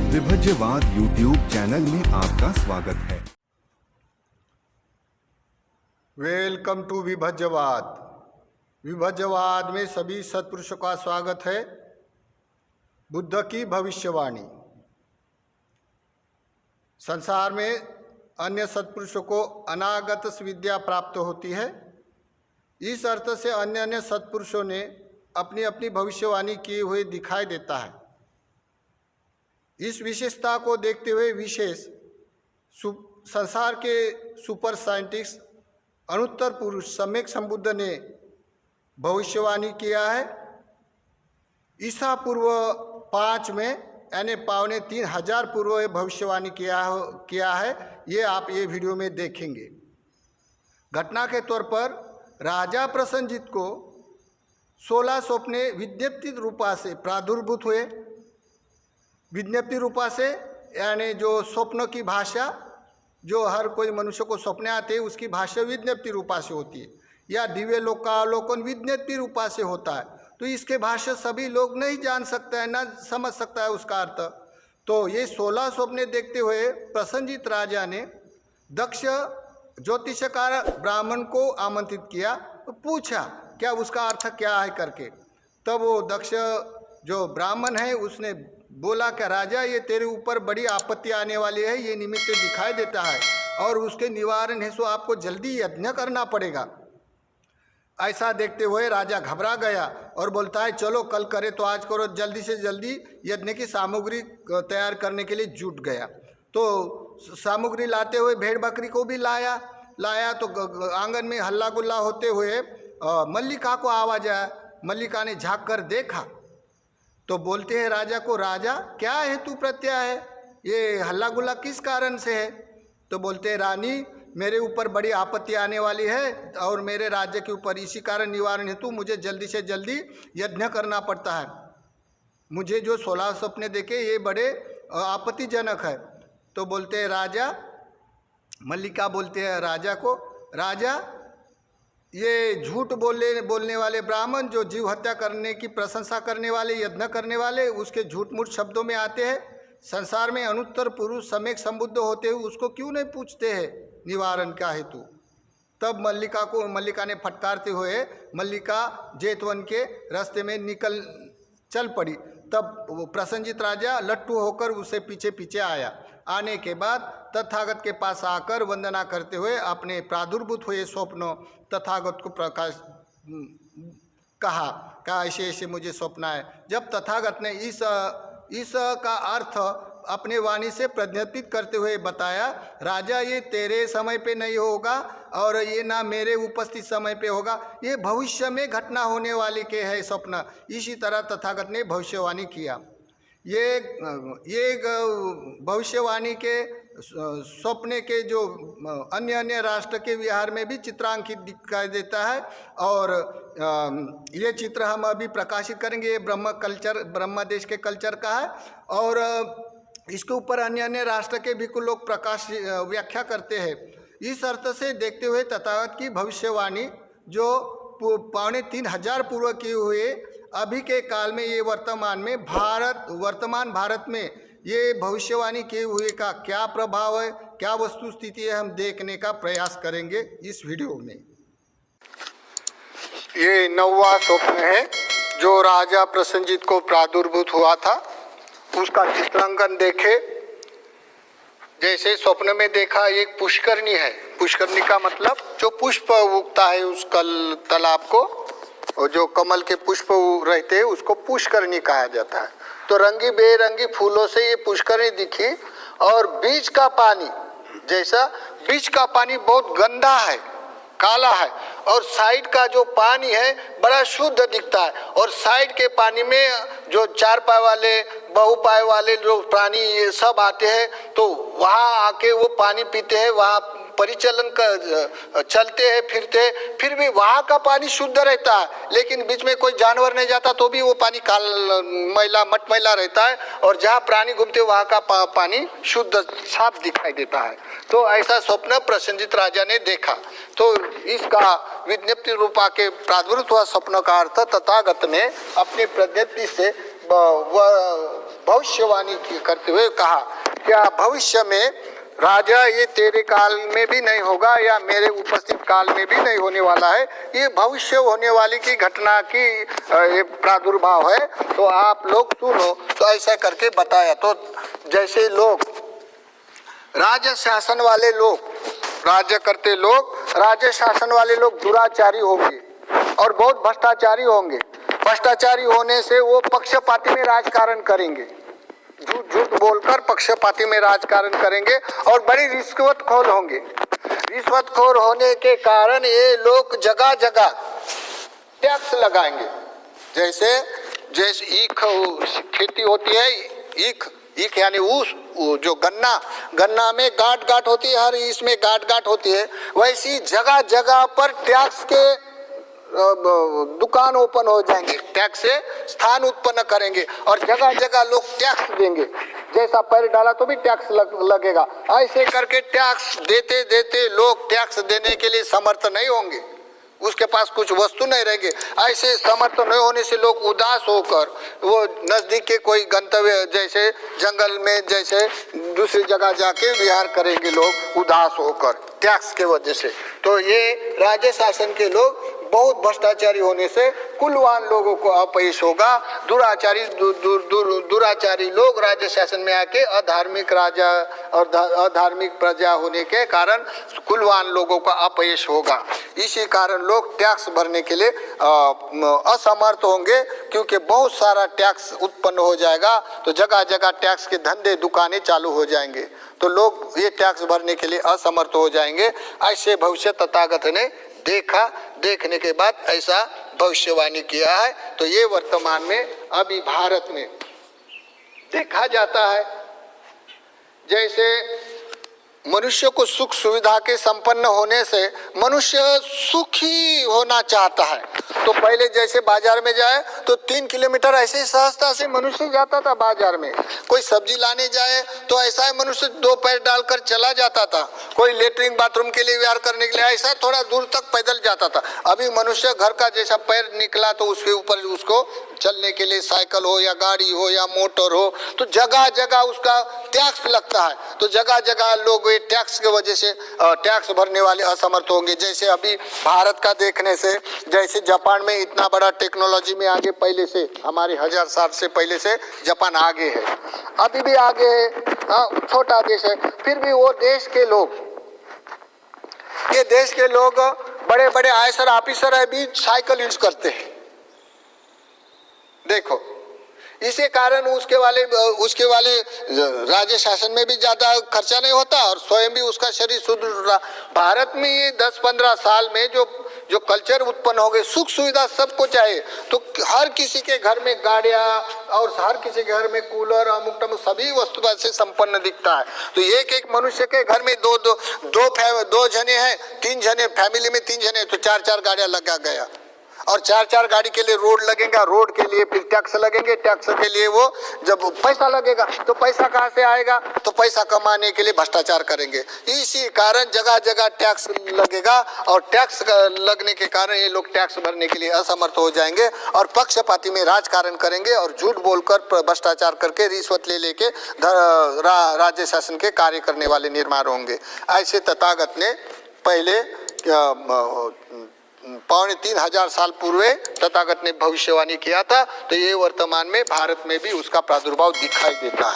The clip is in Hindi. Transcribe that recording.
विभज्यवाद यूट्यूब चैनल में आपका स्वागत है। Welcome to विभज्यवाद। विभज्यवाद में सभी सत्पुरुषों का स्वागत है। बुद्ध की भविष्यवाणी। संसार में अन्य सत्पुरुषों को अनागत विद्या प्राप्त होती है। इस अर्थ से अन्य अन्य सत्पुरुषों ने अपनी अपनी भविष्यवाणी किए हुए दिखाई देता है। इस विशेषता को देखते हुए विशेष संसार के सुपर साइंटिस्ट अनुत्तर पुरुष सम्यक संबुद्ध ने भविष्यवाणी किया है। ईसा पूर्व 5 में यानी 3500 पूर्व भविष्यवाणी किया है। ये आप ये वीडियो में देखेंगे। घटना के तौर पर राजा प्रसन्नजीत को 16 स्वप्ने विज्ञप्ति रूपा से प्रादुर्भूत हुए। विज्ञप्ति रूपा से यानी जो स्वप्न की भाषा, जो हर कोई मनुष्य को स्वप्न आते हैं उसकी भाषा विज्ञप्ति रूपा से होती है, या दिव्य लोक का अवलोकन विज्ञप्ति रूपा से होता है। तो इसके भाषा सभी लोग नहीं जान सकते हैं, ना समझ सकता है उसका अर्थ। तो ये 16 स्वप्ने देखते हुए प्रसन्नजीत राजा ने दक्ष ज्योतिषकार ब्राह्मण को आमंत्रित किया, तो पूछा क्या उसका अर्थ क्या है करके। तब वो दक्ष जो ब्राह्मण है उसने बोला कि राजा ये तेरे ऊपर बड़ी आपत्ति आने वाली है, ये निमित्त दिखाई देता है और उसके निवारण है सो आपको जल्दी यज्ञ करना पड़ेगा। ऐसा देखते हुए राजा घबरा गया और बोलता है चलो कल करे तो आज करो। जल्दी से जल्दी यज्ञ की सामग्री तैयार करने के लिए जुट गया। तो सामग्री लाते हुए भेड़ बकरी को भी लाया तो आंगन में हल्ला गुल्ला होते हुए मल्लिका को आवाज आया। मल्लिका ने झाँक कर देखा तो बोलते हैं राजा को, राजा क्या हेतु प्रत्यय है, ये हल्ला गुल्ला किस कारण से है। तो बोलते हैं रानी मेरे ऊपर बड़ी आपत्ति आने वाली है और मेरे राज्य के ऊपर, इसी कारण निवारण हेतु मुझे जल्दी से जल्दी यज्ञ करना पड़ता है। मुझे जो 16 सपने देखे ये बड़े आपत्तिजनक है। तो बोलते हैं राजा, मल्लिका बोलते हैं राजा को, राजा ये झूठ बोलने वाले ब्राह्मण जो जीव हत्या करने की प्रशंसा करने वाले, यज्ञ करने वाले, उसके झूठ मूठ शब्दों में आते हैं। संसार में अनुत्तर पुरुष सम्यक संबुद्ध होते हुए उसको क्यों नहीं पूछते हैं निवारण का हेतु। तब मल्लिका ने फटकारते हुए मल्लिका जेतवन के रास्ते में चल पड़ी। तब वो प्रसन्नजीत राजा लट्टू होकर उसे पीछे पीछे आया। आने के बाद तथागत के पास आकर वंदना करते हुए अपने प्रादुर्भूत हुए स्वप्न तथागत को प्रकाश कहा ऐसे ऐसे मुझे स्वप्न है। जब तथागत ने इस का अर्थ अपने वाणी से प्रज्ञापित करते हुए बताया, राजा ये तेरे समय पे नहीं होगा और ये ना मेरे उपस्थित समय पे होगा, ये भविष्य में घटना होने वाली के है स्वप्न। इसी तरह तथागत ने भविष्यवाणी किया। ये भविष्यवाणी के स्वप्ने के जो अन्य राष्ट्र के विहार में भी चित्रांकित दिखाई देता है। और ये चित्र हम अभी प्रकाशित करेंगे। ये ब्रह्म देश के कल्चर का है और इसके ऊपर अन्य राष्ट्र के भी कुछ लोग व्याख्या करते हैं। इस अर्थ से देखते हुए तथागत की भविष्यवाणी जो 3500 पूर्व की हुए, अभी के काल में ये वर्तमान भारत में ये भविष्यवाणी किए हुए का क्या प्रभाव है, क्या वस्तु स्थिति है, हम देखने का प्रयास करेंगे इस वीडियो में। ये 9वां स्वप्न है जो राजा प्रसन्नजीत को प्रादुर्भूत हुआ था। उसका चित्रांकन देखे। जैसे स्वप्न में देखा एक पुष्करणी है। पुष्करणी का मतलब जो पुष्प उगता है उस तालाब को, और जो कमल के पुष्प रहते हैं उसको पुष्करणी कहा जाता है। तो रंगी बेरंगी फूलों से ये पुष्करणी दिखी और बीच का पानी बहुत गंदा है, काला है, और साइड का जो पानी है बड़ा शुद्ध दिखता है। और साइड के पानी में जो 4 पाय वाले, बहुपाय वाले लोग प्राणी ये सब आते हैं, तो वहाँ आके वो पानी पीते हैं, वहाँ परिचलन कर चलते हैं फिरते हैं, फिर भी वहाँ का पानी शुद्ध रहता है। लेकिन बीच में कोई जानवर नहीं जाता तो भी वो पानी मटमैला रहता है, और जहाँ प्राणी घूमते वहाँ का पानी शुद्ध साफ दिखाई देता है। तो ऐसा स्वप्न प्रसन्नजीत राजा ने देखा। तो इसका विज्ञप्ति रूपा के प्रादुर्भूत हुआ स्वप्न का अर्थ तथागत ने अपनी प्रज्ञप्ति से भविष्यवाणी करते हुए कहा, क्या भविष्य में राजा ये तेरे काल में भी नहीं होगा या मेरे उपस्थित काल में भी नहीं होने वाला है, ये भविष्य होने वाली की घटना की ये प्रादुर्भाव है, तो आप लोग सुनो। तो ऐसा करके बताया। तो जैसे लोग राज्य शासन वाले लोग, राज्य करते लोग, राज्य शासन वाले लोग दुराचारी होंगे और बहुत भ्रष्टाचारी होंगे। भ्रष्टाचारी होने से वो पक्षपाती में राजकारण करेंगे, झूठ झूठ बोलकर पक्षपाती में राजकारण करेंगे और बड़ी रिश्वतखोर होंगे। रिश्वतखोर होने के कारण ये लोग जगह जगह टैक्स लगाएंगे। जैसे ईख खेती होती है, ईख यानी जो गन्ना में गांठ होती है, हर इसमें गांठ होती है, वैसी जगह जगह पर टैक्स के दुकान ओपन हो जाएंगे, टैक्स से स्थान उत्पन्न करेंगे और जगह जगह लोग टैक्स देंगे। जैसा पैर डाला तो भी टैक्स लगेगा। ऐसे करके टैक्स देते देते लोग टैक्स देने के लिए समर्थ नहीं होंगे, उसके पास कुछ वस्तु नहीं रहेंगे। ऐसे समर्थ नहीं होने से लोग उदास होकर वो नजदीक के कोई गंतव्य जैसे जंगल में जैसे दूसरी जगह जाके विहार करेंगे लोग उदास होकर टैक्स के वजह से। तो ये राज्य शासन के लोग बहुत भ्रष्टाचारी होने से कुलवान लोगों को अपयश होगा। दुराचारी लोग राज्य शासन में आके अधार्मिक राजा और अधार्मिक प्रजा होने के कारण कुलवान लोगों का अपयश होगा। इसी कारण लोग टैक्स भरने के लिए असमर्थ होंगे, क्योंकि बहुत सारा टैक्स उत्पन्न हो जाएगा तो जगह जगह टैक्स के धंधे दुकानें चालू हो जाएंगे, तो लोग ये टैक्स भरने के लिए असमर्थ हो जाएंगे। ऐसे भविष्य तथागत ने देखा, देखने के बाद ऐसा भविष्यवाणी किया है। तो ये वर्तमान में अभी भारत में देखा जाता है। जैसे मनुष्य को सुख सुविधा के संपन्न होने से मनुष्य सुखी होना चाहता है, तो पहले जैसे बाजार में जाए तो 3 किलोमीटर ऐसे सहजता से मनुष्य जाता था बाजार में। कोई सब्जी लाने जाए तो ऐसा है मनुष्य 2 पैर डालकर चला जाता था। कोई लेटरिन बाथरूम के लिए व्यवहार करने के लिए ऐसा थोड़ा दूर तक पैदल जाता था। अभी मनुष्य घर का जैसा पैर निकला तो उसके ऊपर उसको चलने के लिए साइकिल हो या गाड़ी हो या मोटर हो, तो जगह जगह उसका टैक्स लगता है। तो जगह जगह लोग ये टैक्स की वजह से टैक्स भरने वाले असमर्थ होंगे। जैसे अभी भारत का देखने से, जैसे जापान में इतना बड़ा टेक्नोलॉजी में आगे पहले से, हमारे 1000 साल से पहले से जापान आगे है, अभी भी आगे है। छोटा देश है, फिर भी वो देश के लोग, ये देश के लोग बड़े बड़े आईएएस ऑफिसर है भी साइकिल यूज करते हैं। देखो, इसी कारण उसके वाले राज्य शासन में भी ज्यादा खर्चा नहीं होता और स्वयं भी उसका शरीर सुदृढ़ रहा। भारत में ये 10-15 साल में जो कल्चर उत्पन्न हो गए, सुख सुविधा सबको चाहिए, तो हर किसी के घर में गाड़ियां और हर किसी के घर में कूलर अमुक टमुक सभी वस्तु से संपन्न दिखता है। तो एक मनुष्य के घर में दो जने हैं, 3 जने फैमिली में 3 जने, तो 4 गाड़ियां लगा गया और 4 गाड़ी के लिए रोड लगेगा, रोड के लिए फिर टैक्स लगेंगे, टैक्स के लिए वो जब पैसा लगेगा तो पैसा कहाँ से आएगा, तो पैसा कमाने के लिए भ्रष्टाचार करेंगे। इसी कारण जगह जगह टैक्स लगेगा और टैक्स लगने के कारण ये लोग टैक्स भरने के लिए असमर्थ हो जाएंगे और पक्षपाती में राजकारण करेंगे और झूठ बोलकर भ्रष्टाचार करके रिश्वत लेके राज्य शासन के कार्य करने वाले निर्माण होंगे। ऐसे तथागत ने पहले 3,500 साल पूर्व तथागत ने भविष्यवाणी किया था। तो ये वर्तमान में भारत में भी उसका प्रादुर्भाव दिखाई देता है।